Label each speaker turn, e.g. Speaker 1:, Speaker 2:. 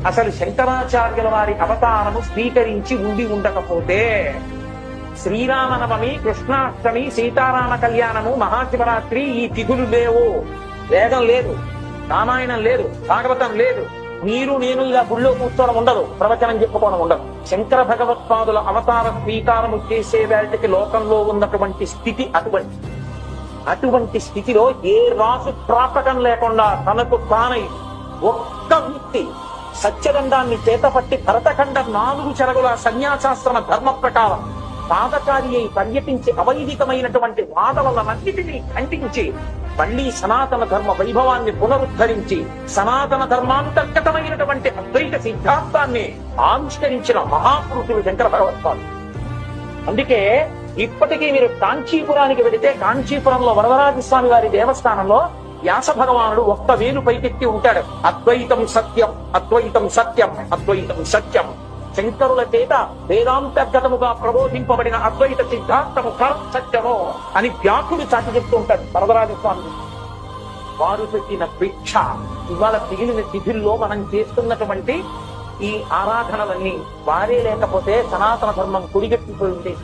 Speaker 1: అసలు శంకరాచార్యుల వారి అవతారము స్వీకరించి ఉండి ఉండకపోతే శ్రీరామనవమి, కృష్ణాష్టమి, సీతారామ కళ్యాణము, మహాశివరాత్రి ఈ తిథులు లేవు. వేదం లేదు, రామాయణం లేదు, భాగవతం లేదు. మీరు నేను ఇలా గుళ్ళో కూర్చోవడం ఉండదు, ప్రవచనం చెప్పుకోవడం ఉండదు. శంకర భగవత్పాదుల అవతార స్వీకారము చేసే వాటికి లోకంలో ఉన్నటువంటి స్థితి అటువంటి స్థితిలో ఏ రాసు ప్రాపకం లేకుండా తనకు తానై ఒక్క వ్యక్తి సత్యదండాన్ని చేతపట్టి భరతఖండం 4 చెరగుల సన్యాసాశ్రమ ధర్మ ప్రకారం పాదచారి అయి పర్యటించి అవైదికమైనటువంటి వాదనలన్నిటినీ ఖండించి మళ్లీ సనాతన ధర్మ వైభవాన్ని పునరుద్ధరించి సనాతన ధర్మాంతర్గతమైనటువంటి అద్వైత సిద్ధాంతాన్ని ఆవిష్కరించిన మహాపురుషులు శంకర భగవత్పాదులు. అందుకే ఇప్పటికీ మీరు కాంచీపురానికి వెళితే కాంచీపురంలో వరదరాజస్వామి వారి దేవస్థానంలో వ్యాస భగవానుడు ఒక్క వేలు పైకెత్తి ఉంటాడు. అద్వైతం సత్యం, అద్వైతం సత్యం, అద్వైతం సత్యం. శంకరుల చేత వేదాంతర్గతముగా ప్రబోధింపబడిన అద్వైత సిద్ధాంతము సత్యము అని వ్యాసుడు చాటి చెప్తూ ఉంటాడు వరదరాజస్వామి. వారు పెట్టిన భిక్ష ఇవాళ మిగిలిన తిథుల్లో మనం చేస్తున్నటువంటి ఈ ఆరాధనలన్నీ వారే లేకపోతే సనాతన ధర్మం కుడిగట్టిపోయి ఉండేది.